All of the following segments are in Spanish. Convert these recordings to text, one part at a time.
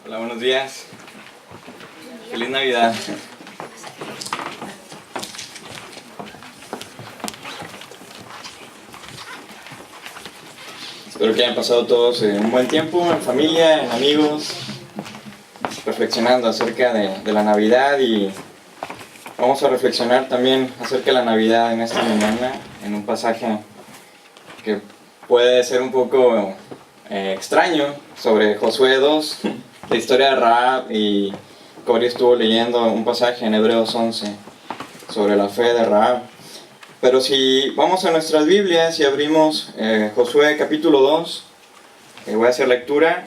Hola, buenos días. Feliz Navidad. Espero que hayan pasado todos un buen tiempo en familia, en amigos, reflexionando acerca de la Navidad, y vamos a reflexionar también acerca de la Navidad en esta mañana en un pasaje que puede ser un poco extraño sobre Josué 2, la historia de Rahab, y Cory estuvo leyendo un pasaje en Hebreos 11 sobre la fe de Rahab. Pero si vamos a nuestras Biblias y abrimos Josué capítulo 2, voy a hacer lectura,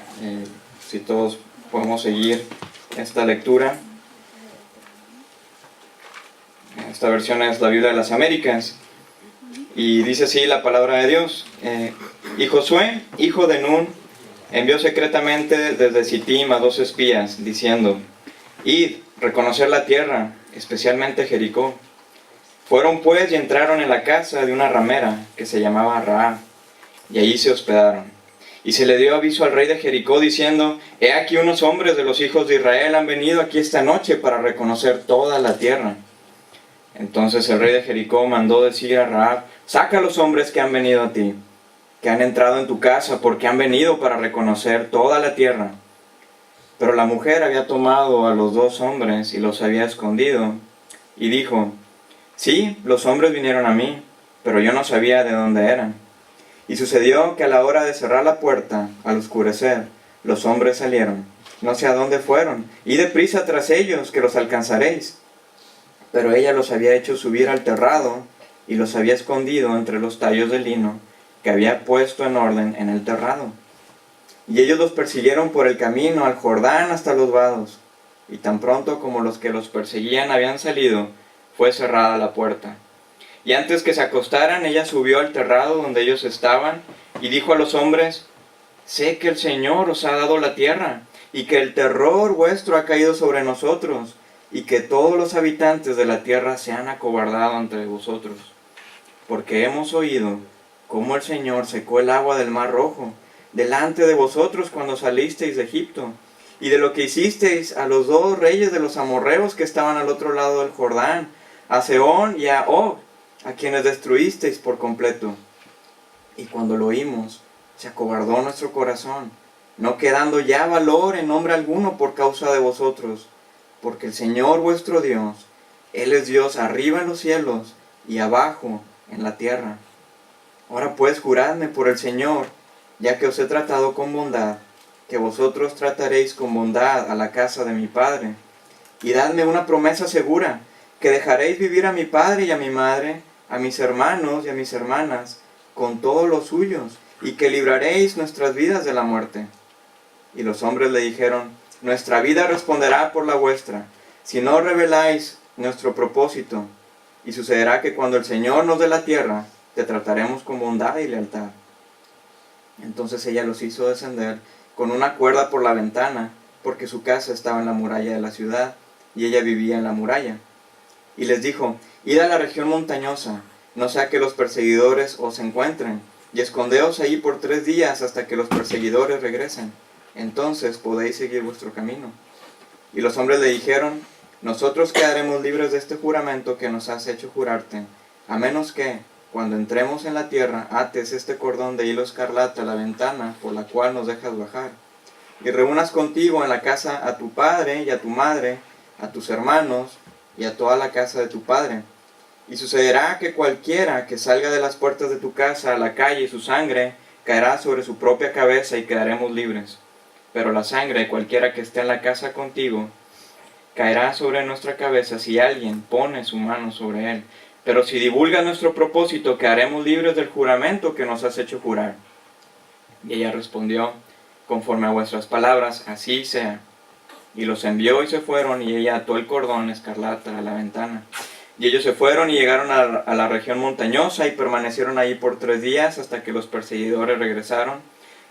si todos podemos seguir esta lectura. Esta versión es la Biblia de las Américas, y dice así la palabra de Dios. Y Josué, hijo de Nun, envió secretamente desde Sittim a 2 espías, diciendo: Id, reconocer la tierra, especialmente Jericó. Fueron pues y entraron en la casa de una ramera que se llamaba Rahab, y allí se hospedaron. Y se le dio aviso al rey de Jericó, diciendo: He aquí unos hombres de los hijos de Israel han venido aquí esta noche para reconocer toda la tierra. Entonces el rey de Jericó mandó decir a Rahab: Saca a los hombres que han venido a ti, que han entrado en tu casa, porque han venido para reconocer toda la tierra. Pero la mujer había tomado a los 2 hombres y los había escondido, y dijo: Sí, los hombres vinieron a mí, pero yo no sabía de dónde eran. Y sucedió que a la hora de cerrar la puerta, al oscurecer, los hombres salieron, no sé a dónde fueron, y deprisa tras ellos, que los alcanzaréis. Pero ella los había hecho subir al terrado, y los había escondido entre los tallos de lino que había puesto en orden en el terrado. Y ellos los persiguieron por el camino al Jordán hasta los vados, y tan pronto como los que los perseguían habían salido, fue cerrada la puerta. Y antes que se acostaran, ella subió al terrado donde ellos estaban, y dijo a los hombres: Sé que el Señor os ha dado la tierra, y que el terror vuestro ha caído sobre nosotros, y que todos los habitantes de la tierra se han acobardado ante vosotros. Porque hemos oído cómo el Señor secó el agua del Mar Rojo delante de vosotros cuando salisteis de Egipto, y de lo que hicisteis a los 2 reyes de los amorreos que estaban al otro lado del Jordán, a Sehón y a Og, a quienes destruisteis por completo. Y cuando lo oímos, se acobardó nuestro corazón, no quedando ya valor en nombre alguno por causa de vosotros, porque el Señor vuestro Dios, Él es Dios arriba en los cielos y abajo en la tierra. Ahora pues juradme por el Señor, ya que os he tratado con bondad, que vosotros trataréis con bondad a la casa de mi padre. Y dadme una promesa segura, que dejaréis vivir a mi padre y a mi madre, a mis hermanos y a mis hermanas, con todos los suyos, y que libraréis nuestras vidas de la muerte. Y los hombres le dijeron: Nuestra vida responderá por la vuestra, si no reveláis nuestro propósito. Y sucederá que cuando el Señor nos dé la tierra, te trataremos con bondad y lealtad. Entonces ella los hizo descender con una cuerda por la ventana, porque su casa estaba en la muralla de la ciudad, y ella vivía en la muralla. Y les dijo: Id a la región montañosa, no sea que los perseguidores os encuentren, y escondeos allí por 3 días hasta que los perseguidores regresen. Entonces podéis seguir vuestro camino. Y los hombres le dijeron: Nosotros quedaremos libres de este juramento que nos has hecho jurarte, a menos que, cuando entremos en la tierra, ates este cordón de hilo escarlata a la ventana por la cual nos dejas bajar, y reúnas contigo en la casa a tu padre y a tu madre, a tus hermanos y a toda la casa de tu padre. Y sucederá que cualquiera que salga de las puertas de tu casa a la calle, su sangre caerá sobre su propia cabeza y quedaremos libres. Pero la sangre de cualquiera que esté en la casa contigo caerá sobre nuestra cabeza si alguien pone su mano sobre él. Pero si divulgas nuestro propósito, quedaremos libres del juramento que nos has hecho jurar. Y ella respondió: Conforme a vuestras palabras, así sea. Y los envió y se fueron, y ella ató el cordón escarlata a la ventana. Y ellos se fueron y llegaron a la región montañosa y permanecieron allí por 3 días hasta que los perseguidores regresaron.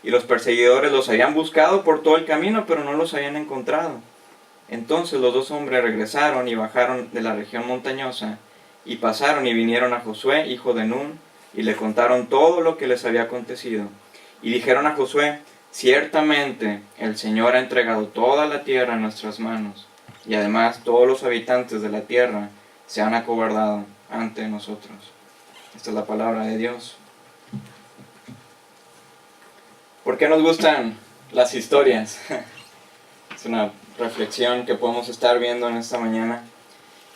Y los perseguidores los habían buscado por todo el camino, pero no los habían encontrado. Entonces los 2 hombres regresaron y bajaron de la región montañosa, y pasaron y vinieron a Josué, hijo de Nun, y le contaron todo lo que les había acontecido. Y dijeron a Josué: Ciertamente el Señor ha entregado toda la tierra en nuestras manos, y además todos los habitantes de la tierra se han acobardado ante nosotros. Esta es la palabra de Dios. ¿Por qué nos gustan las historias? Es una reflexión que podemos estar viendo en esta mañana.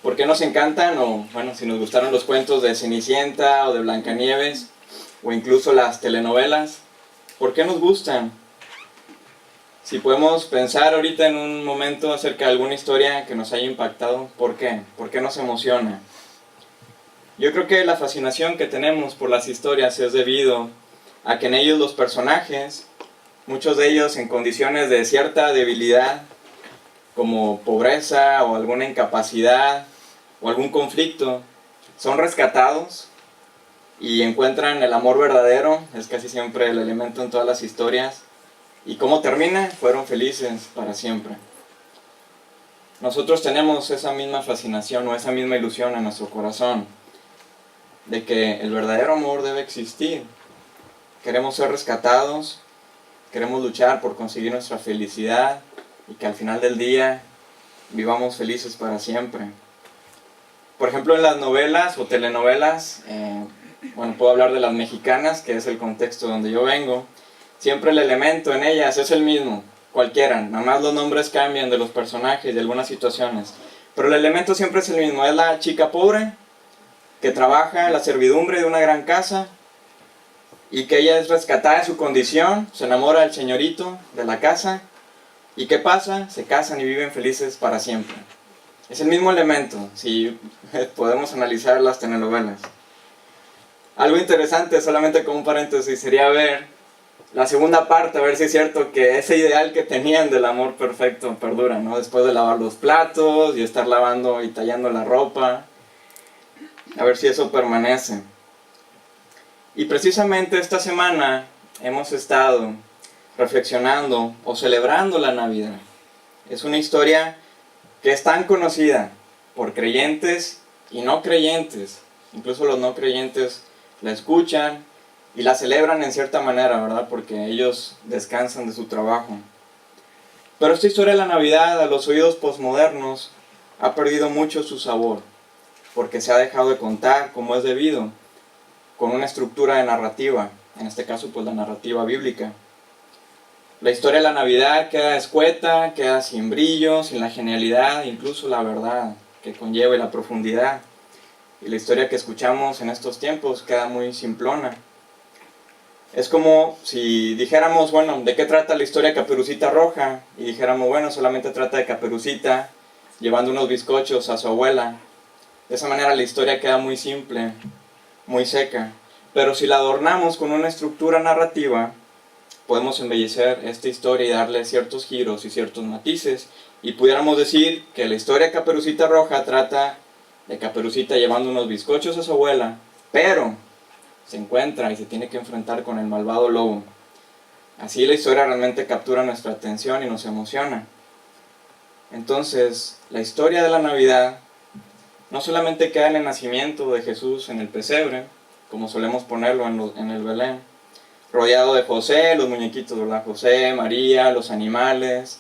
¿Por qué nos encantan? O bueno, si nos gustaron los cuentos de Cenicienta o de Blancanieves, o incluso las telenovelas, ¿por qué nos gustan? Si podemos pensar ahorita en un momento acerca de alguna historia que nos haya impactado, ¿por qué? ¿Por qué nos emociona? Yo creo que la fascinación que tenemos por las historias es debido a que en ellos los personajes, muchos de ellos en condiciones de cierta debilidad, como pobreza o alguna incapacidad o algún conflicto, son rescatados y encuentran el amor verdadero, es casi siempre el elemento en todas las historias. ¿Y cómo termina? Fueron felices para siempre. Nosotros tenemos esa misma fascinación o esa misma ilusión en nuestro corazón, de que el verdadero amor debe existir. Queremos ser rescatados, queremos luchar por conseguir nuestra felicidad y que al final del día vivamos felices para siempre. Por ejemplo, en las novelas o telenovelas, bueno, puedo hablar de las mexicanas, que es el contexto donde yo vengo. Siempre el elemento en ellas es el mismo, cualquiera, nada más los nombres cambian de los personajes, de algunas situaciones. Pero el elemento siempre es el mismo, es la chica pobre que trabaja en la servidumbre de una gran casa y que ella es rescatada de su condición, se enamora del señorito de la casa y ¿qué pasa? Se casan y viven felices para siempre. Es el mismo elemento, si podemos analizar las telenovelas. Algo interesante, solamente como un paréntesis, sería ver la segunda parte, a ver si es cierto que ese ideal que tenían del amor perfecto perdura, ¿no? Después de lavar los platos y estar lavando y tallando la ropa, a ver si eso permanece. Y precisamente esta semana hemos estado reflexionando o celebrando la Navidad. Es una historia que es tan conocida por creyentes y no creyentes. Incluso los no creyentes la escuchan y la celebran en cierta manera, ¿verdad? Porque ellos descansan de su trabajo. Pero esta historia de la Navidad a los oídos posmodernos ha perdido mucho su sabor, porque se ha dejado de contar como es debido, con una estructura de narrativa, en este caso pues la narrativa bíblica. La historia de la Navidad queda escueta, queda sin brillo, sin la genialidad, incluso la verdad que conlleva y la profundidad. Y la historia que escuchamos en estos tiempos queda muy simplona. Es como si dijéramos, bueno, ¿de qué trata la historia de Caperucita Roja? Y dijéramos, bueno, solamente trata de Caperucita llevando unos bizcochos a su abuela. De esa manera la historia queda muy simple, muy seca. Pero si la adornamos con una estructura narrativa, podemos embellecer esta historia y darle ciertos giros y ciertos matices. Y pudiéramos decir que la historia de Caperucita Roja trata de Caperucita llevando unos bizcochos a su abuela, pero se encuentra y se tiene que enfrentar con el malvado lobo. Así la historia realmente captura nuestra atención y nos emociona. Entonces, la historia de la Navidad no solamente queda en el nacimiento de Jesús en el pesebre, como solemos ponerlo en el Belén, rodeado de José, los muñequitos, ¿verdad? José, María, los animales,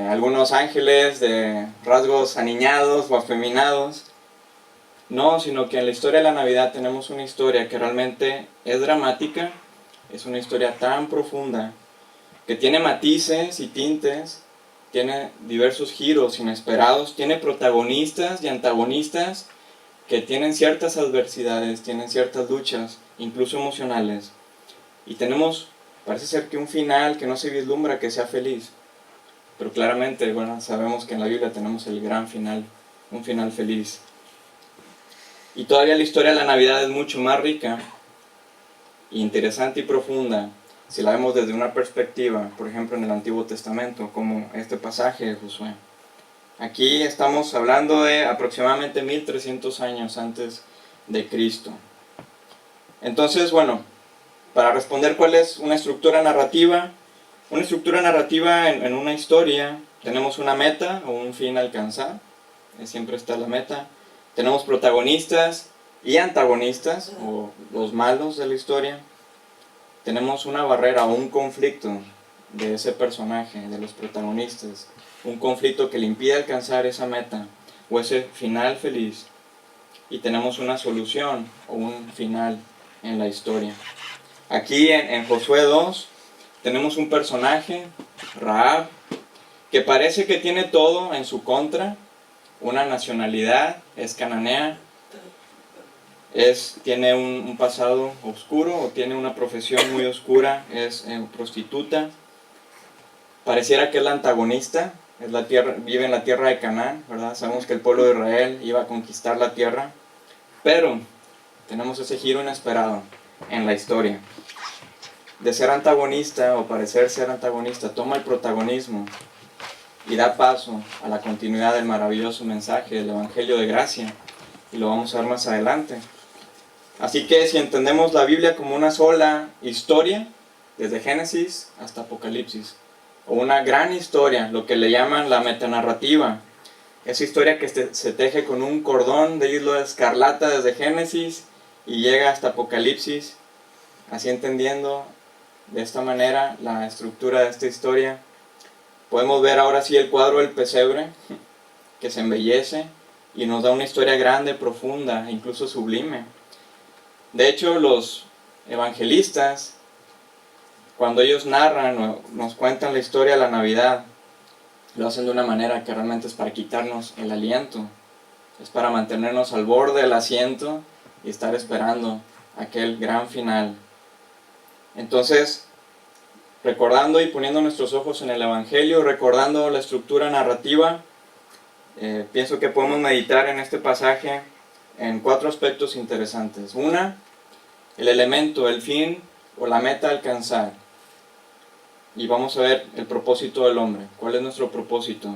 algunos ángeles de rasgos aniñados o afeminados. No, sino que en la historia de la Navidad tenemos una historia que realmente es dramática, es una historia tan profunda, que tiene matices y tintes, tiene diversos giros inesperados, tiene protagonistas y antagonistas que tienen ciertas adversidades, tienen ciertas luchas, incluso emocionales. Y tenemos, parece ser que un final que no se vislumbra que sea feliz, pero claramente, bueno, sabemos que en la Biblia tenemos el gran final, un final feliz. Y todavía la historia de la Navidad es mucho más rica, interesante y profunda, si la vemos desde una perspectiva, por ejemplo en el Antiguo Testamento, como este pasaje de Josué. Aquí estamos hablando de aproximadamente 1300 años antes de Cristo. Entonces, bueno, para responder cuál es una estructura narrativa en una historia, tenemos una meta o un fin a alcanzar, siempre está la meta. Tenemos protagonistas y antagonistas, o los malos de la historia. Tenemos una barrera o un conflicto de ese personaje, de los protagonistas, un conflicto que le impide alcanzar esa meta o ese final feliz, y tenemos una solución o un final en la historia. Aquí en Josué 2 tenemos un personaje, Rahab, que parece que tiene todo en su contra, una nacionalidad, es cananea, tiene un pasado oscuro o tiene una profesión muy oscura, es prostituta. Pareciera que es la antagonista, vive en la tierra de Canaán, ¿verdad? Sabemos que el pueblo de Israel iba a conquistar la tierra, pero tenemos ese giro inesperado en la historia. De ser antagonista o parecer ser antagonista, toma el protagonismo y da paso a la continuidad del maravilloso mensaje del Evangelio de Gracia, y lo vamos a ver más adelante. Así que si entendemos la Biblia como una sola historia, desde Génesis hasta Apocalipsis, o una gran historia, lo que le llaman la metanarrativa, esa historia que se teje con un cordón de hilo escarlata desde Génesis y llega hasta Apocalipsis, así entendiendo de esta manera la estructura de esta historia, podemos ver ahora sí el cuadro del pesebre, que se embellece y nos da una historia grande, profunda, incluso sublime. De hecho, los evangelistas, cuando ellos narran o nos cuentan la historia de la Navidad, lo hacen de una manera que realmente es para quitarnos el aliento, es para mantenernos al borde del asiento y estar esperando aquel gran final. Entonces, recordando y poniendo nuestros ojos en el Evangelio, recordando la estructura narrativa, pienso que podemos meditar en este pasaje en 4 aspectos interesantes. Una, el elemento, el fin o la meta a alcanzar. Y vamos a ver el propósito del hombre. ¿Cuál es nuestro propósito?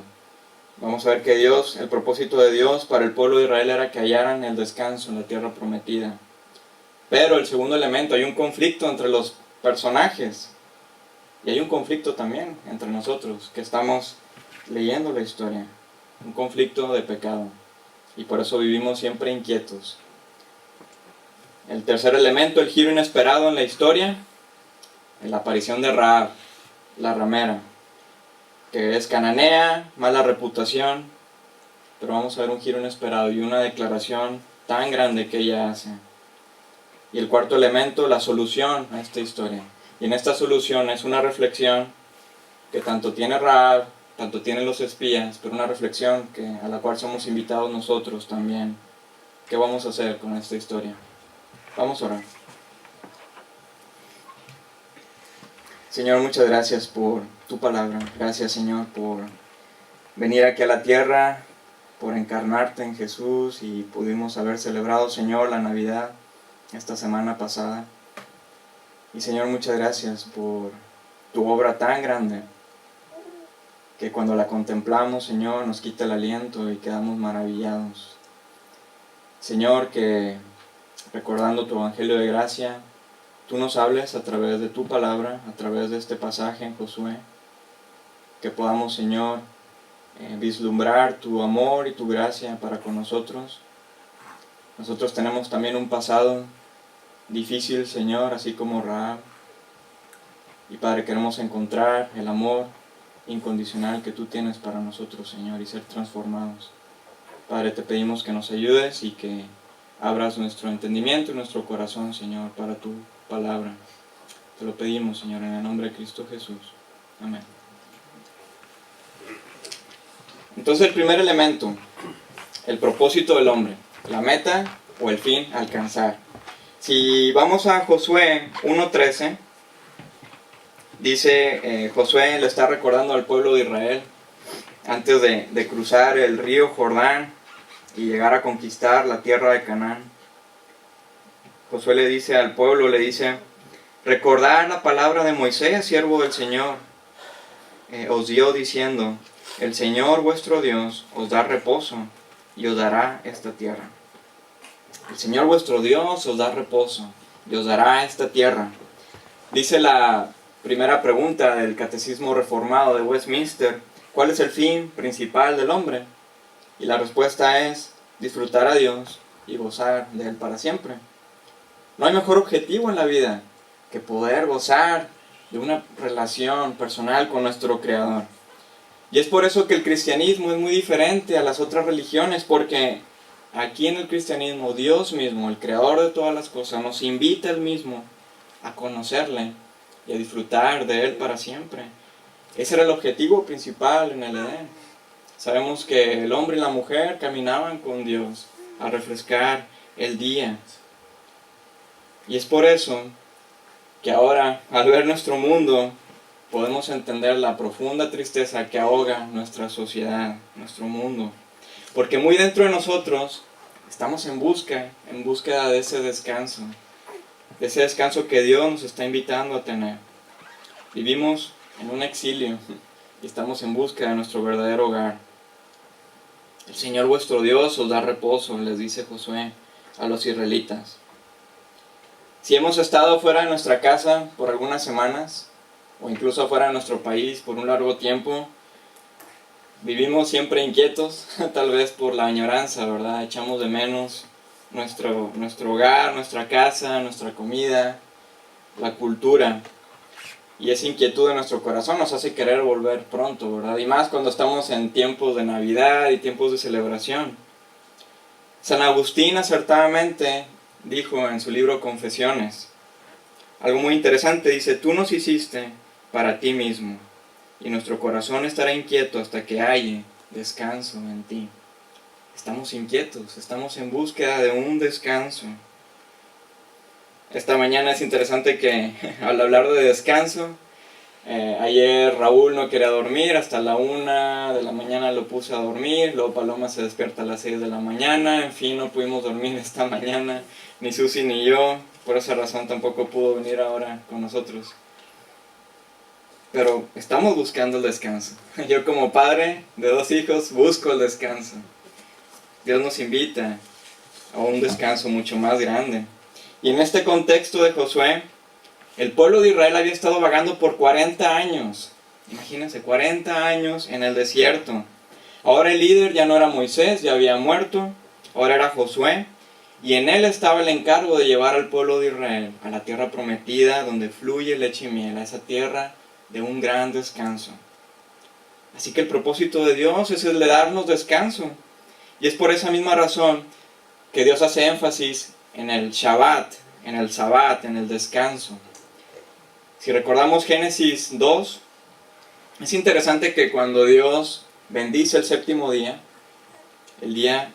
Vamos a ver que el propósito de Dios para el pueblo de Israel era que hallaran el descanso en la tierra prometida. Pero el segundo elemento, hay un conflicto entre los personajes. Y hay un conflicto también entre nosotros que estamos leyendo la historia. Un conflicto de pecado. Y por eso vivimos siempre inquietos. El tercer elemento, el giro inesperado en la historia, la aparición de Rahab, la ramera, que es cananea, mala reputación, pero vamos a ver un giro inesperado y una declaración tan grande que ella hace. Y el cuarto elemento, la solución a esta historia. Y en esta solución es una reflexión que tanto tiene Rahab, tanto tienen los espías, pero una reflexión a la cual somos invitados nosotros también. ¿Qué vamos a hacer con esta historia? Vamos a orar. Señor, muchas gracias por tu palabra. Gracias, Señor, por venir aquí a la tierra, por encarnarte en Jesús, y pudimos haber celebrado, Señor, la Navidad esta semana pasada. Y, Señor, muchas gracias por tu obra tan grande, que cuando la contemplamos, Señor, nos quita el aliento y quedamos maravillados. Señor, que recordando tu Evangelio de Gracia, tú nos hables a través de tu palabra, a través de este pasaje en Josué, que podamos, Señor, vislumbrar tu amor y tu gracia para con nosotros. Nosotros tenemos también un pasado difícil, Señor, así como Rahab. Y Padre, queremos encontrar el amor incondicional que tú tienes para nosotros, Señor, y ser transformados. Padre, te pedimos que nos ayudes y que abras nuestro entendimiento y nuestro corazón, Señor, para tu palabra. Te lo pedimos, Señor, en el nombre de Cristo Jesús. Amén. Entonces, el primer elemento, el propósito del hombre, la meta o el fin a alcanzar. Si vamos a Josué 1:13, dice, Josué le está recordando al pueblo de Israel antes de cruzar el río Jordán y llegar a conquistar la tierra de Canaán. Josué le dice al pueblo, recordad la palabra de Moisés, siervo del Señor, os dio diciendo, el Señor vuestro Dios os da reposo y os dará esta tierra. El Señor vuestro Dios os da reposo y os dará esta tierra. Dice la primera pregunta del Catecismo Reformado de Westminster, ¿cuál es el fin principal del hombre? Y la respuesta es disfrutar a Dios y gozar de Él para siempre. No hay mejor objetivo en la vida que poder gozar de una relación personal con nuestro Creador. Y es por eso que el cristianismo es muy diferente a las otras religiones, porque aquí en el cristianismo Dios mismo, el Creador de todas las cosas, nos invita Él mismo a conocerle y a disfrutar de Él para siempre. Ese era el objetivo principal en el Edén. Sabemos que el hombre y la mujer caminaban con Dios a refrescar el día. Y es por eso que ahora, al ver nuestro mundo, podemos entender la profunda tristeza que ahoga nuestra sociedad, nuestro mundo. Porque muy dentro de nosotros estamos en búsqueda de ese descanso que Dios nos está invitando a tener. Vivimos en un exilio y estamos en búsqueda de nuestro verdadero hogar. El Señor vuestro Dios os da reposo, les dice Josué a los israelitas. Si hemos estado fuera de nuestra casa por algunas semanas, o incluso fuera de nuestro país por un largo tiempo, vivimos siempre inquietos, tal vez por la añoranza, ¿verdad? Echamos de menos nuestro hogar, nuestra casa, nuestra comida, la cultura. Y esa inquietud de nuestro corazón nos hace querer volver pronto, ¿verdad? Y más cuando estamos en tiempos de Navidad y tiempos de celebración. San Agustín acertadamente dijo en su libro Confesiones algo muy interesante, dice: tú nos hiciste para ti mismo, y nuestro corazón estará inquieto hasta que halle descanso en ti. Estamos inquietos, estamos en búsqueda de un descanso. Esta mañana es interesante que al hablar de descanso, ayer Raúl no quería dormir, hasta la 1 de la mañana lo puse a dormir, luego Paloma se despierta a las 6 de la mañana, en fin, no pudimos dormir esta mañana, ni Susi ni yo, por esa razón tampoco pudo venir ahora con nosotros. Pero estamos buscando el descanso. Yo como padre de 2 hijos busco el descanso. Dios nos invita a un descanso mucho más grande. Y en este contexto de Josué, el pueblo de Israel había estado vagando por 40 años. Imagínense, 40 años en el desierto. Ahora el líder ya no era Moisés, ya había muerto. Ahora era Josué. Y en él estaba el encargo de llevar al pueblo de Israel a la tierra prometida, donde fluye leche y miel, a esa tierra de un gran descanso. Así que el propósito de Dios es el de darnos descanso. Y es por esa misma razón que Dios hace énfasis en el Shabbat, en el Sabbat, en el descanso. Si recordamos Génesis 2, es interesante que cuando Dios bendice el 7º día, el día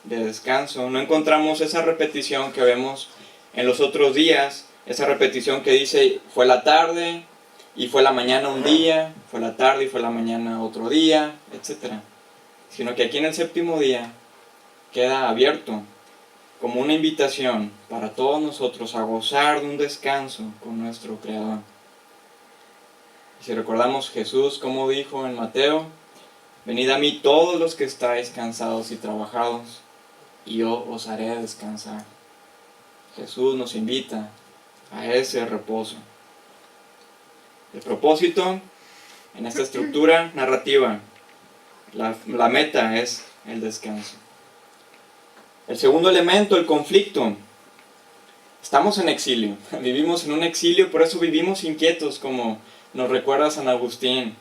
de descanso, no encontramos esa repetición que vemos en los otros días, esa repetición que dice fue la tarde y fue la mañana un día, fue la tarde y fue la mañana otro día, etc. Sino que aquí en el 7º día queda abierto como una invitación para todos nosotros a gozar de un descanso con nuestro Creador. Y si recordamos Jesús como dijo en Mateo: venid a mí todos los que estáis cansados y trabajados, y yo os haré descansar. Jesús nos invita a ese reposo. El propósito en esta estructura narrativa, la meta es el descanso. El segundo elemento, el conflicto. Estamos en exilio, vivimos en un exilio, por eso vivimos inquietos, como nos recuerda San Agustín.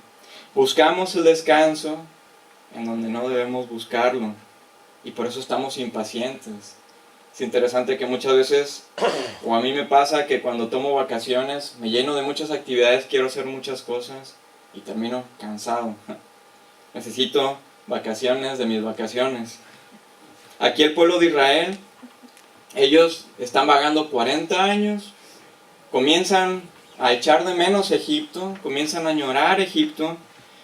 Buscamos el descanso en donde no debemos buscarlo, y por eso estamos impacientes. Es interesante que muchas veces, o a mí me pasa que cuando tomo vacaciones, me lleno de muchas actividades, quiero hacer muchas cosas, y termino cansado. Necesito vacaciones de mis vacaciones. Aquí el pueblo de Israel, ellos están vagando 40 años, comienzan a echar de menos Egipto, comienzan a añorar Egipto,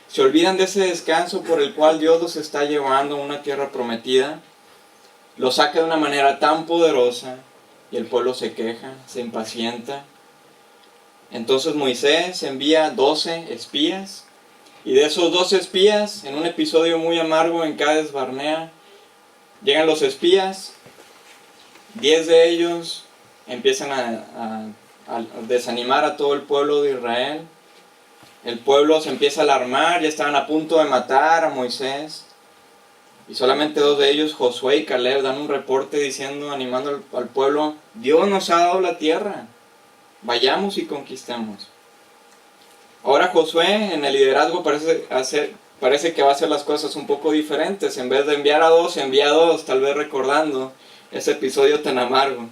se olvidan de ese descanso por el cual Dios los está llevando a una tierra prometida, los saca de una manera tan poderosa y el pueblo se queja, se impacienta. Entonces Moisés envía 12 espías, y de esos 12 espías, en un episodio muy amargo en Cades Barnea, llegan los espías, 10 de ellos empiezan a desanimar a todo el pueblo de Israel. El pueblo se empieza a alarmar, ya estaban a punto de matar a Moisés. Y solamente 2 de ellos, Josué y Caleb, dan un reporte diciendo, animando al pueblo: Dios nos ha dado la tierra, vayamos y conquistemos. Ahora Josué en el liderazgo parece que va a hacer las cosas un poco diferentes. En vez de enviar a dos, envía a dos, tal vez recordando ese episodio tan amargo.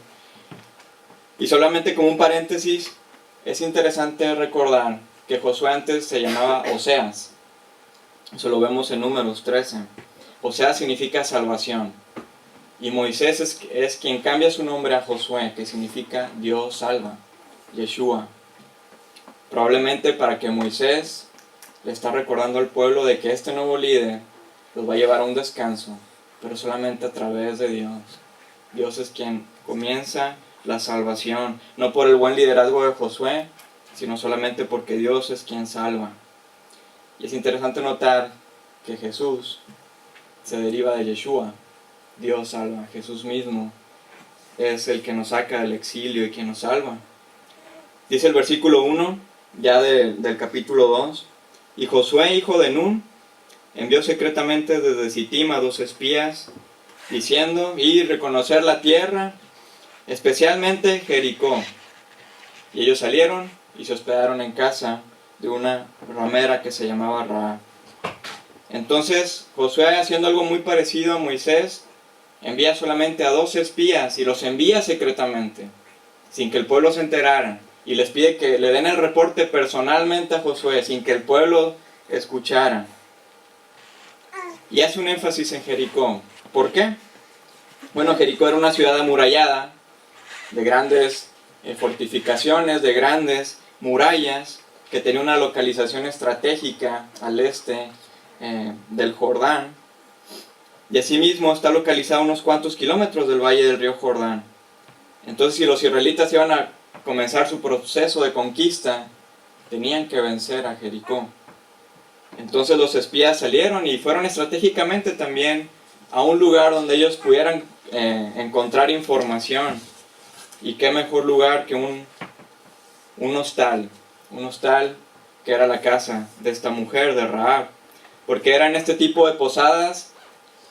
Y solamente como un paréntesis, es interesante recordar que Josué antes se llamaba Oseas. Eso lo vemos en Números 13. Oseas significa salvación. Y Moisés es quien cambia su nombre a Josué, que significa Dios salva, Yeshua. Probablemente para que Moisés le está recordando al pueblo de que este nuevo líder los va a llevar a un descanso, pero solamente a través de Dios. Dios es quien comienza la salvación, no por el buen liderazgo de Josué, sino solamente porque Dios es quien salva. Y es interesante notar que Jesús se deriva de Yeshua, Dios salva. Jesús mismo es el que nos saca del exilio y quien nos salva. Dice el versículo 1, ya del capítulo 2, y Josué, hijo de Nun, envió secretamente desde Sittim a 2 espías, diciendo, y reconocer la tierra, especialmente Jericó. Y ellos salieron y se hospedaron en casa de una ramera que se llamaba Rahab. Entonces Josué, haciendo algo muy parecido a Moisés, envía solamente a 2 espías y los envía secretamente, sin que el pueblo se enterara, y les pide que le den el reporte personalmente a Josué, sin que el pueblo escuchara. Y hace un énfasis en Jericó. ¿Por qué? Bueno, Jericó era una ciudad amurallada, de grandes fortificaciones, de grandes murallas, que tenía una localización estratégica al este del Jordán. Y asimismo está localizado a unos cuantos kilómetros del valle del río Jordán. Entonces, si los israelitas iban a comenzar su proceso de conquista, tenían que vencer a Jericó. Entonces los espías salieron y fueron estratégicamente también a un lugar donde ellos pudieran encontrar información. Y qué mejor lugar que un hostal que era la casa de esta mujer, de Rahab, porque eran este tipo de posadas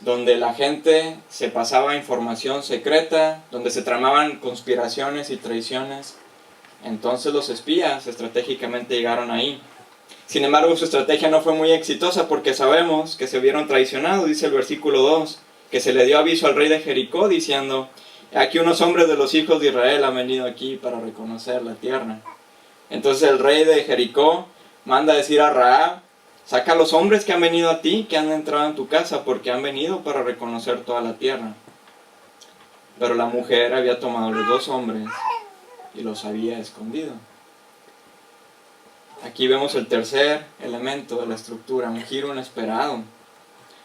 donde la gente se pasaba información secreta, donde se tramaban conspiraciones y traiciones. Entonces los espías estratégicamente llegaron ahí. Sin embargo, su estrategia no fue muy exitosa porque sabemos que se vieron traicionados, dice el versículo 2, que se le dio aviso al rey de Jericó diciendo, aquí unos hombres de los hijos de Israel han venido aquí para reconocer la tierra. Entonces el rey de Jericó manda a decir a Rahab, saca a los hombres que han venido a ti, que han entrado en tu casa, porque han venido para reconocer toda la tierra. Pero la mujer había tomado a los 2 hombres y los había escondido. Aquí vemos el tercer elemento de la estructura, un giro inesperado.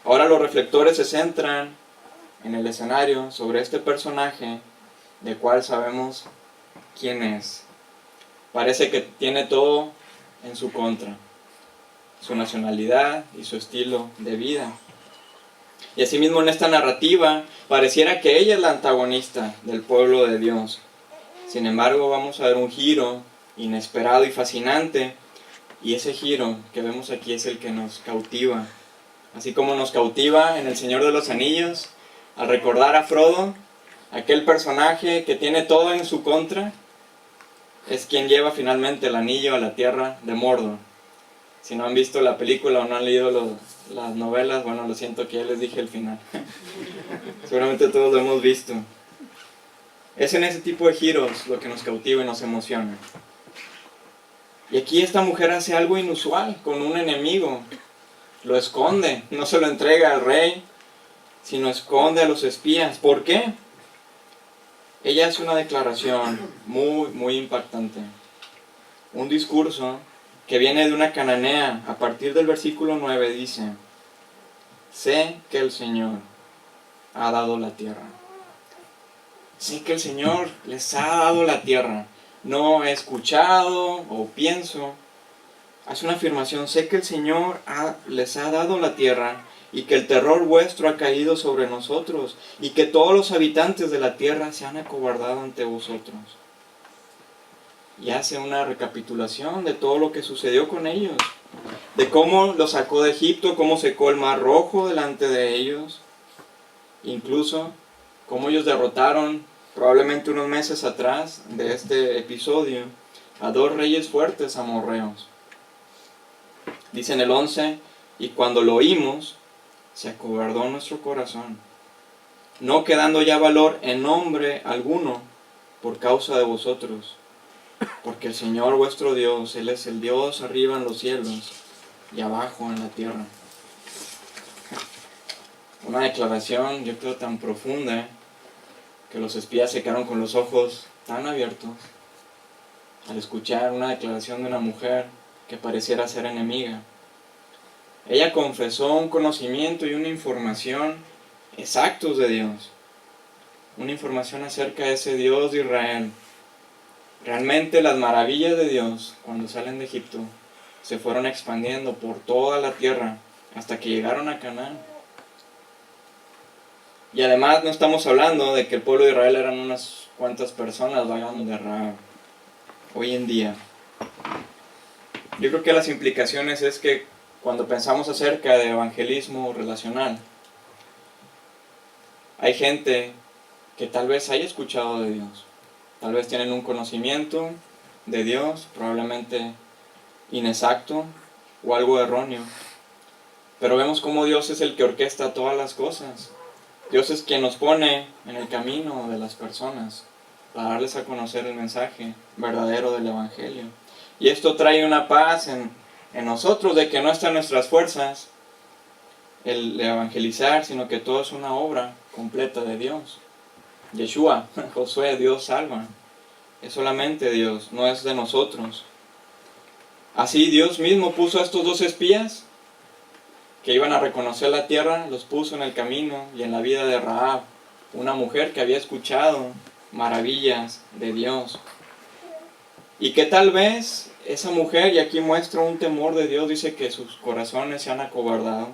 Ahora los reflectores se centran en el escenario sobre este personaje, del cual sabemos quién es. Parece que tiene todo en su contra, su nacionalidad y su estilo de vida. Y asimismo en esta narrativa pareciera que ella es la antagonista del pueblo de Dios. Sin embargo, vamos a ver un giro inesperado y fascinante, y ese giro que vemos aquí es el que nos cautiva. Así como nos cautiva en El Señor de los Anillos, al recordar a Frodo, aquel personaje que tiene todo en su contra, es quien lleva finalmente el anillo a la tierra de Mordor. Si no han visto la película o no han leído las novelas, bueno, lo siento que ya les dije el final. Seguramente todos lo hemos visto. Es en ese tipo de giros lo que nos cautiva y nos emociona. Y aquí esta mujer hace algo inusual con un enemigo. Lo esconde, no se lo entrega al rey, sino esconde a los espías. ¿Por qué? Ella hace una declaración muy impactante. Un discurso que viene de una cananea. A partir del versículo 9 dice, sé que el Señor ha dado la tierra. Sé que el Señor les ha dado la tierra. No he escuchado o pienso. Hace una afirmación, sé que el Señor les ha dado la tierra y que el terror vuestro ha caído sobre nosotros y que todos los habitantes de la tierra se han acobardado ante vosotros. Y hace una recapitulación de todo lo que sucedió con ellos, de cómo los sacó de Egipto, cómo secó el mar rojo delante de ellos, incluso cómo ellos derrotaron probablemente unos meses atrás de este episodio a 2 reyes fuertes amorreos. Dice en el 11, y cuando lo oímos, se acobardó nuestro corazón, no quedando ya valor en nombre alguno por causa de vosotros, porque el Señor vuestro Dios, Él es el Dios arriba en los cielos y abajo en la tierra. Una declaración, yo creo, tan profunda, que los espías se quedaron con los ojos tan abiertos al escuchar una declaración de una mujer que pareciera ser enemiga. Ella confesó un conocimiento y una información exactos de Dios, una información acerca de ese Dios de Israel. Realmente las maravillas de Dios cuando salen de Egipto se fueron expandiendo por toda la tierra hasta que llegaron a Canaán. Y además no estamos hablando de que el pueblo de Israel eran unas cuantas personas vagando de Rahab. Hoy en día, yo creo que las implicaciones es que cuando pensamos acerca de evangelismo relacional, hay gente que tal vez haya escuchado de Dios, tal vez tienen un conocimiento de Dios, probablemente inexacto o algo erróneo, pero vemos cómo Dios es el que orquesta todas las cosas. Dios es quien nos pone en el camino de las personas para darles a conocer el mensaje verdadero del Evangelio. Y esto trae una paz en nosotros, de que no está en nuestras fuerzas el evangelizar, sino que todo es una obra completa de Dios. Yeshua, Josué, Dios salva. Es solamente Dios, no es de nosotros. Así Dios mismo puso a estos dos espías que iban a reconocer la tierra, los puso en el camino y en la vida de Rahab, una mujer que había escuchado maravillas de Dios. Y que tal vez esa mujer, y aquí muestra un temor de Dios, dice que sus corazones se han acobardado.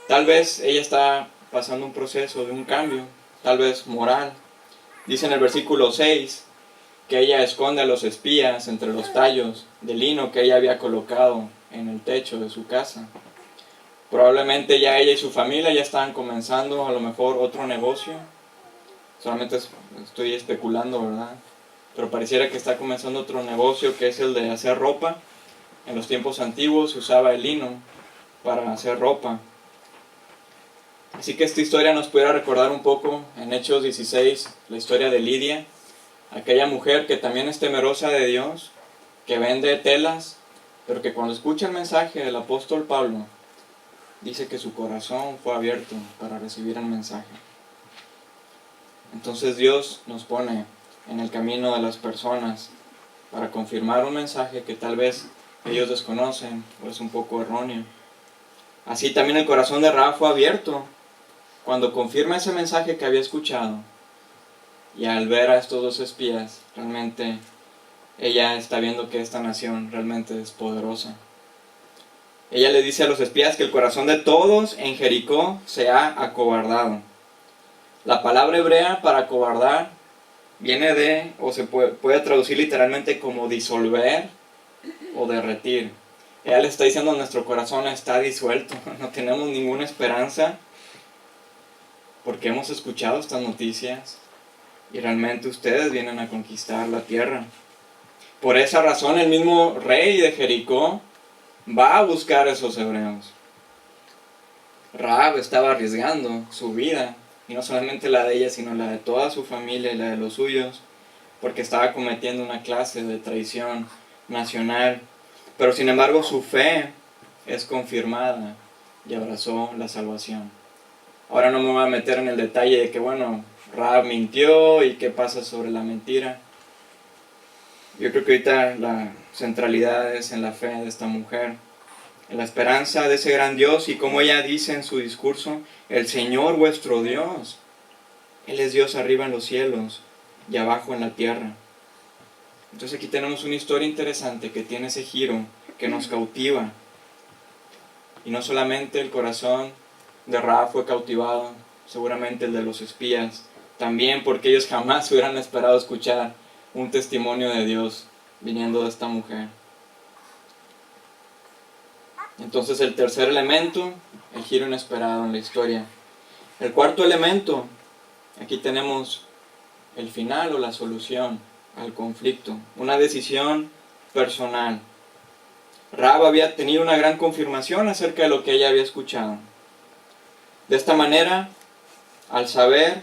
Tal vez ella está pasando un proceso de un cambio, tal vez moral. Dice en el versículo 6 que ella esconde a los espías entre los tallos de lino que ella había colocado en el techo de su casa. Probablemente ya ella y su familia ya estaban comenzando a lo mejor otro negocio. Solamente estoy especulando, ¿verdad? Pero pareciera que está comenzando otro negocio, que es el de hacer ropa. En los tiempos antiguos se usaba el lino para hacer ropa. Así que esta historia nos pudiera recordar un poco en Hechos 16, la historia de Lidia, aquella mujer que también es temerosa de Dios, que vende telas, pero que cuando escucha el mensaje del apóstol Pablo, dice que su corazón fue abierto para recibir el mensaje. Entonces Dios nos pone en el camino de las personas para confirmar un mensaje que tal vez ellos desconocen o es un poco erróneo. Así también el corazón de Rahab fue abierto cuando confirma ese mensaje que había escuchado, y al ver a estos dos espías, realmente ella está viendo que esta nación realmente es poderosa. Ella le dice a los espías que el corazón de todos en Jericó se ha acobardado. La palabra hebrea para acobardar viene de, o se puede traducir literalmente como disolver o derretir. Ella le está diciendo: nuestro corazón está disuelto, no tenemos ninguna esperanza, porque hemos escuchado estas noticias y realmente ustedes vienen a conquistar la tierra. Por esa razón el mismo rey de Jericó va a buscar a esos hebreos. Rahab estaba arriesgando su vida, y no solamente la de ella, sino la de toda su familia y la de los suyos, porque estaba cometiendo una clase de traición nacional. Pero sin embargo su fe es confirmada y abrazó la salvación. Ahora no me voy a meter en el detalle de que, bueno, Rahab mintió y qué pasa sobre la mentira. Yo creo que ahorita la centralidad es en la fe de esta mujer, en la esperanza de ese gran Dios, y como ella dice en su discurso: el Señor vuestro Dios, Él es Dios arriba en los cielos y abajo en la tierra. Entonces aquí tenemos una historia interesante que tiene ese giro que nos cautiva. Y no solamente el corazón de Rahab fue cautivado, seguramente el de los espías también, porque ellos jamás hubieran esperado escuchar un testimonio de Dios viniendo de esta mujer. Entonces el tercer elemento, el giro inesperado en la historia. El cuarto elemento, aquí tenemos el final o la solución al conflicto, una decisión personal. Rahab había tenido una gran confirmación acerca de lo que ella había escuchado. De esta manera, al saber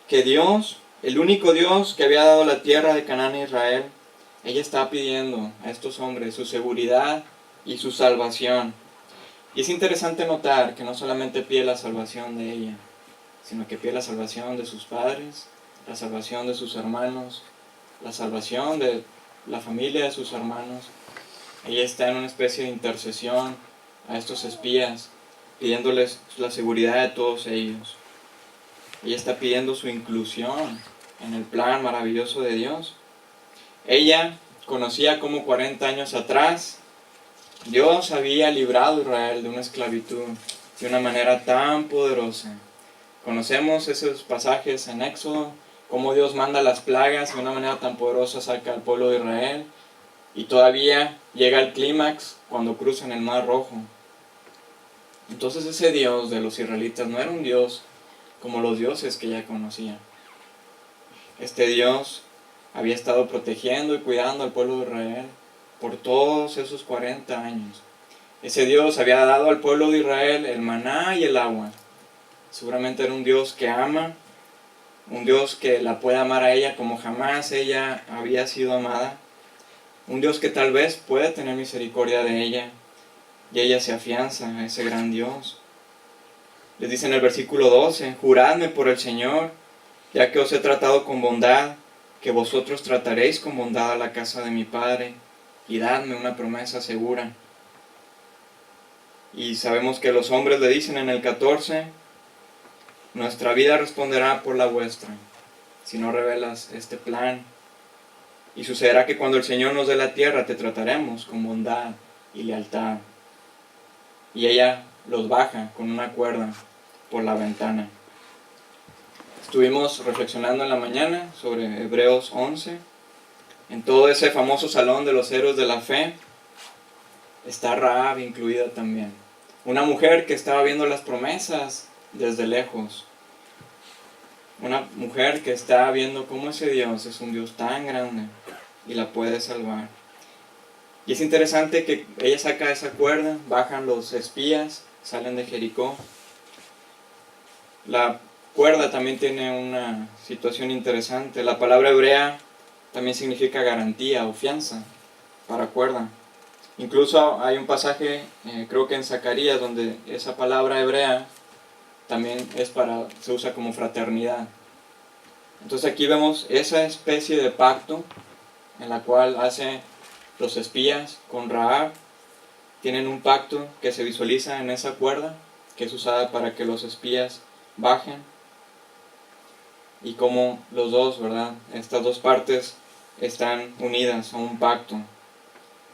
que Dios, el único Dios que había dado la tierra de Canaán a Israel, ella estaba pidiendo a estos hombres su seguridad y su salvación. Y es interesante notar que no solamente pide la salvación de ella, sino que pide la salvación de sus padres, la salvación de sus hermanos, la salvación de la familia de sus hermanos. Ella está en una especie de intercesión a estos espías, pidiéndoles la seguridad de todos ellos. Ella está pidiendo su inclusión en el plan maravilloso de Dios. Ella conocía cómo 40 años atrás Dios había librado a Israel de una esclavitud de una manera tan poderosa. Conocemos esos pasajes en Éxodo, cómo Dios manda las plagas de una manera tan poderosa, saca al pueblo de Israel, y todavía llega al clímax cuando cruzan el Mar Rojo. Entonces ese Dios de los israelitas no era un Dios como los dioses que ella conocía. Este Dios había estado protegiendo y cuidando al pueblo de Israel por todos esos 40 años. Ese Dios había dado al pueblo de Israel el maná y el agua. Seguramente era un Dios que ama, un Dios que la puede amar a ella como jamás ella había sido amada, un Dios que tal vez puede tener misericordia de ella, y ella se afianza a ese gran Dios. Les dice en el versículo 12, juradme por el Señor, ya que os he tratado con bondad, que vosotros trataréis con bondad a la casa de mi Padre, y dadme una promesa segura. Y sabemos que los hombres le dicen en el 14, nuestra vida responderá por la vuestra, si no revelas este plan. Y sucederá que cuando el Señor nos dé la tierra, te trataremos con bondad y lealtad. Y ella los baja con una cuerda por la ventana. Estuvimos reflexionando en la mañana sobre Hebreos 11. En todo ese famoso salón de los héroes de la fe está Rahab incluida también. Una mujer que estaba viendo las promesas desde lejos. Una mujer que está viendo cómo ese Dios es un Dios tan grande y la puede salvar. Y es interesante que ella saca esa cuerda, bajan los espías, salen de Jericó. La cuerda también tiene una situación interesante. La palabra hebrea también significa garantía o fianza para cuerda. Incluso hay un pasaje, creo que en Zacarías, donde esa palabra hebrea también se usa como fraternidad. Entonces aquí vemos esa especie de pacto en la cual hacen los espías con Rahab. Tienen un pacto que se visualiza en esa cuerda, que es usada para que los espías bajen. Y como los dos, ¿verdad? Estas dos partes están unidas a un pacto.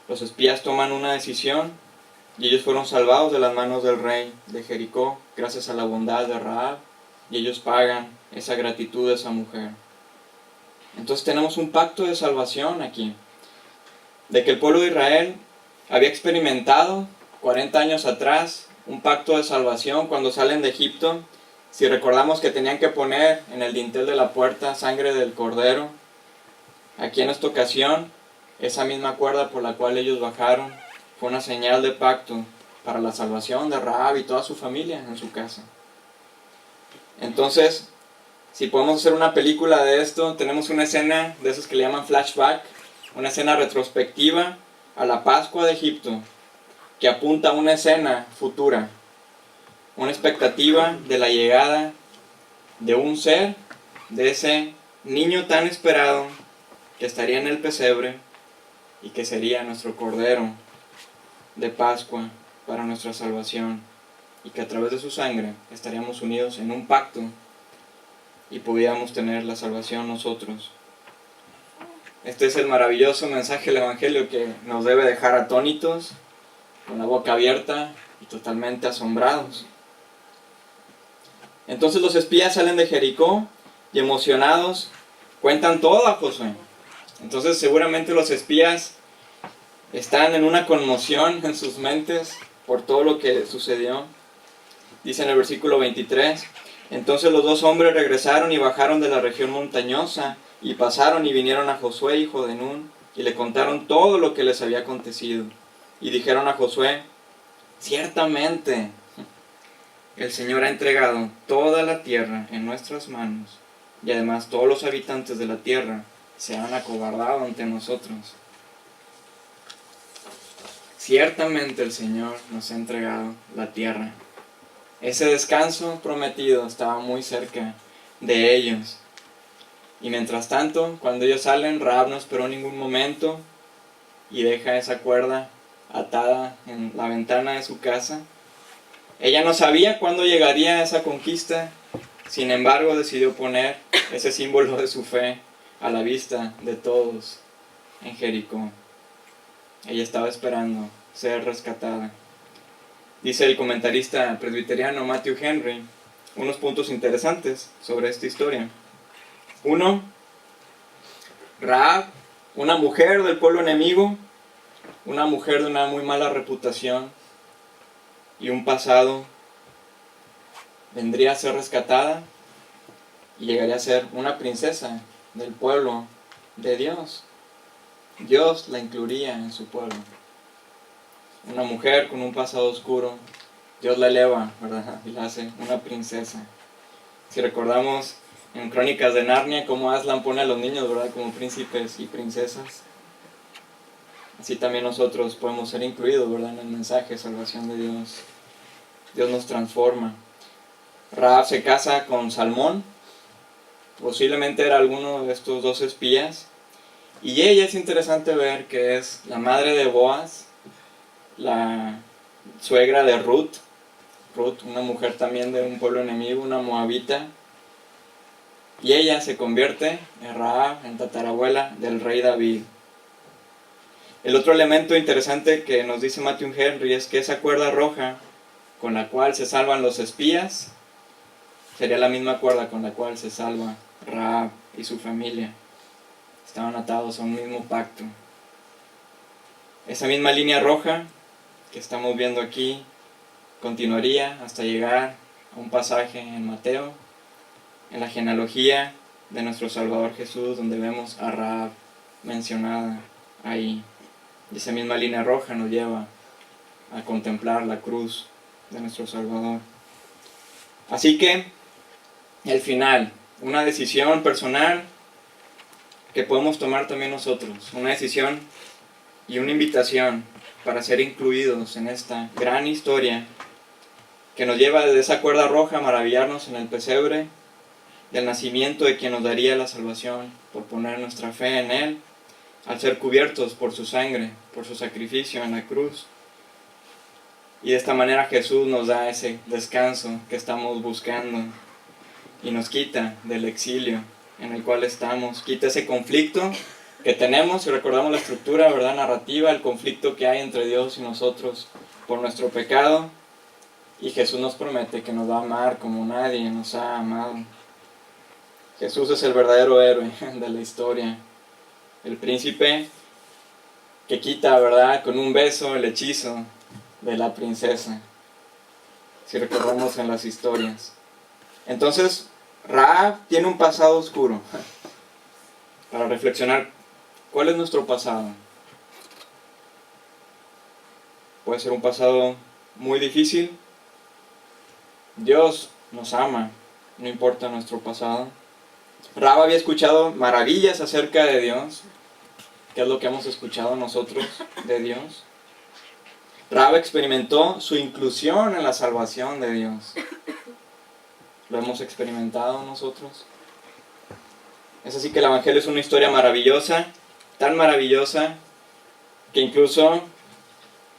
Los espías toman una decisión y ellos fueron salvados de las manos del rey de Jericó gracias a la bondad de Rahab, y ellos pagan esa gratitud de esa mujer. Entonces tenemos un pacto de salvación aquí, de que el pueblo de Israel había experimentado 40 años atrás un pacto de salvación cuando salen de Egipto. Si recordamos que tenían que poner en el dintel de la puerta sangre del cordero, aquí en esta ocasión esa misma cuerda por la cual ellos bajaron fue una señal de pacto para la salvación de Rahab y toda su familia en su casa. Entonces, si podemos hacer una película de esto, tenemos una escena de esos que le llaman flashback, una escena retrospectiva a la Pascua de Egipto, que apunta a una escena futura, una expectativa de la llegada de un ser, de ese niño tan esperado que estaría en el pesebre y que sería nuestro Cordero de Pascua para nuestra salvación, y que a través de su sangre estaríamos unidos en un pacto y podíamos tener la salvación nosotros. Este es el maravilloso mensaje del Evangelio que nos debe dejar atónitos, con la boca abierta y totalmente asombrados. Entonces los espías salen de Jericó y emocionados cuentan todo a Josué. Entonces seguramente los espías están en una conmoción en sus mentes por todo lo que sucedió. Dice en el versículo 23, entonces los dos hombres regresaron y bajaron de la región montañosa y pasaron y vinieron a Josué, hijo de Nun, y le contaron todo lo que les había acontecido. y dijeron a Josué: ciertamente el Señor ha entregado toda la tierra en nuestras manos, y además todos los habitantes de la tierra se han acobardado ante nosotros. Ciertamente el Señor nos ha entregado la tierra. Ese descanso prometido estaba muy cerca de ellos. Y mientras tanto, cuando ellos salen, Rahab no esperó ningún momento y deja esa cuerda atada en la ventana de su casa. Ella no sabía cuándo llegaría esa conquista, sin embargo decidió poner ese símbolo de su fe a la vista de todos en Jericó. Ella estaba esperando ser rescatada. Dice el comentarista presbiteriano Matthew Henry unos puntos interesantes sobre esta historia. 1. Rahab, una mujer del pueblo enemigo, una mujer de una muy mala reputación y un pasado, vendría a ser rescatada y llegaría a ser una princesa del pueblo de Dios. Dios la incluiría en su pueblo. Una mujer con un pasado oscuro, Dios la eleva, ¿verdad? Y la hace una princesa. Si recordamos en Crónicas de Narnia cómo Aslan pone a los niños, ¿verdad?, como príncipes y princesas. Así también nosotros podemos ser incluidos, ¿verdad?, en el mensaje de salvación de Dios. Dios nos transforma. Rahab se casa con Salmón. Posiblemente era alguno de estos dos espías. Y ella es interesante ver que es la madre de Boaz, la suegra de Ruth, una mujer también de un pueblo enemigo, una moabita. Y ella se convierte en Rahab, en tatarabuela del rey David. El otro elemento interesante que nos dice Matthew Henry es que esa cuerda roja con la cual se salvan los espías sería la misma cuerda con la cual se salva Rahab y su familia. Estaban atados a un mismo pacto. Esa misma línea roja que estamos viendo aquí continuaría hasta llegar a un pasaje en Mateo, en la genealogía de nuestro Salvador Jesús, donde vemos a Rahab mencionada ahí. Y esa misma línea roja nos lleva a contemplar la cruz de nuestro Salvador. Así que, el final, una decisión personal que podemos tomar también nosotros, una decisión y una invitación para ser incluidos en esta gran historia que nos lleva desde esa cuerda roja a maravillarnos en el pesebre del nacimiento de quien nos daría la salvación por poner nuestra fe en Él, al ser cubiertos por su sangre, por su sacrificio en la cruz. Y de esta manera Jesús nos da ese descanso que estamos buscando y nos quita del exilio en el cual estamos, quita ese conflicto que tenemos. Si recordamos la estructura, ¿verdad?, narrativa, el conflicto que hay entre Dios y nosotros por nuestro pecado, y Jesús nos promete que nos va a amar como nadie nos ha amado. Jesús es el verdadero héroe de la historia, el príncipe que quita, ¿verdad?, con un beso el hechizo de la princesa, si recordamos en las historias. Entonces, Rahab tiene un pasado oscuro. Para reflexionar, ¿cuál es nuestro pasado? Puede ser un pasado muy difícil. Dios nos ama, no importa nuestro pasado. Rahab había escuchado maravillas acerca de Dios. ¿Qué es lo que hemos escuchado nosotros de Dios? Rahab experimentó su inclusión en la salvación de Dios. ¿Lo hemos experimentado nosotros? Es así que el Evangelio es una historia maravillosa, tan maravillosa, que incluso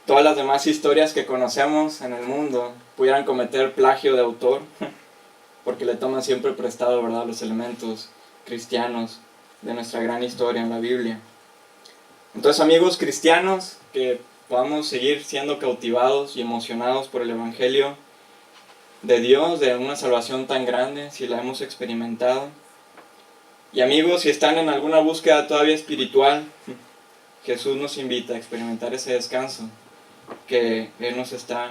todas las demás historias que conocemos en el mundo pudieran cometer plagio de autor, porque le toman siempre prestado, ¿verdad?, los elementos cristianos de nuestra gran historia en la Biblia. Entonces, amigos cristianos, que podamos seguir siendo cautivados y emocionados por el Evangelio de Dios, de una salvación tan grande, si la hemos experimentado. Y amigos, si están en alguna búsqueda todavía espiritual, Jesús nos invita a experimentar ese descanso que Él nos está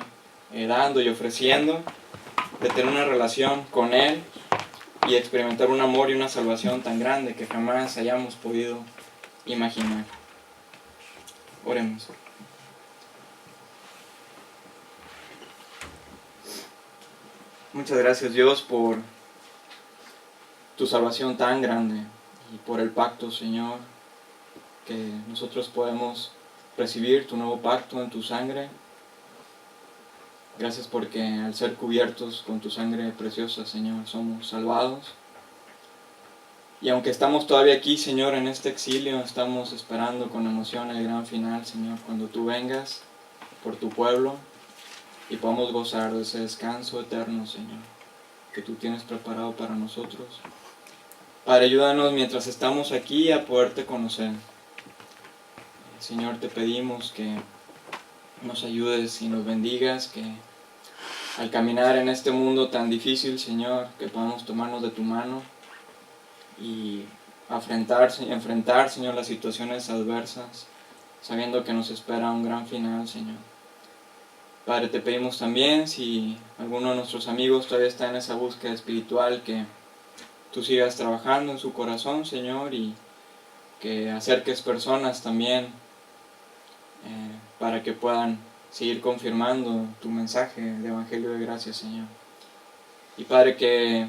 dando y ofreciendo, de tener una relación con Él y experimentar un amor y una salvación tan grande que jamás hayamos podido imaginar. Oremos. Muchas gracias, Dios, por tu salvación tan grande y por el pacto, Señor, que nosotros podemos recibir tu nuevo pacto en tu sangre. Gracias porque al ser cubiertos con tu sangre preciosa, Señor, somos salvados. Y aunque estamos todavía aquí, Señor, en este exilio, estamos esperando con emoción el gran final, Señor, cuando tú vengas por tu pueblo y podamos gozar de ese descanso eterno, Señor, que tú tienes preparado para nosotros. Padre, ayúdanos mientras estamos aquí a poderte conocer. Señor, te pedimos que nos ayudes y nos bendigas, que al caminar en este mundo tan difícil, Señor, que podamos tomarnos de tu mano y enfrentar, Señor, las situaciones adversas, sabiendo que nos espera un gran final, Señor. Padre, te pedimos también, si alguno de nuestros amigos todavía está en esa búsqueda espiritual, que tú sigas trabajando en su corazón, Señor, y que acerques personas también para que puedan seguir confirmando tu mensaje de Evangelio de gracia, Señor. Y Padre, que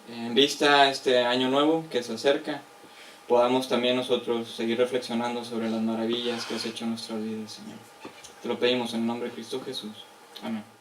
en vista a este año nuevo que se acerca, podamos también nosotros seguir reflexionando sobre las maravillas que has hecho en nuestras vidas, Señor. Te lo pedimos en el nombre de Cristo Jesús. Amén.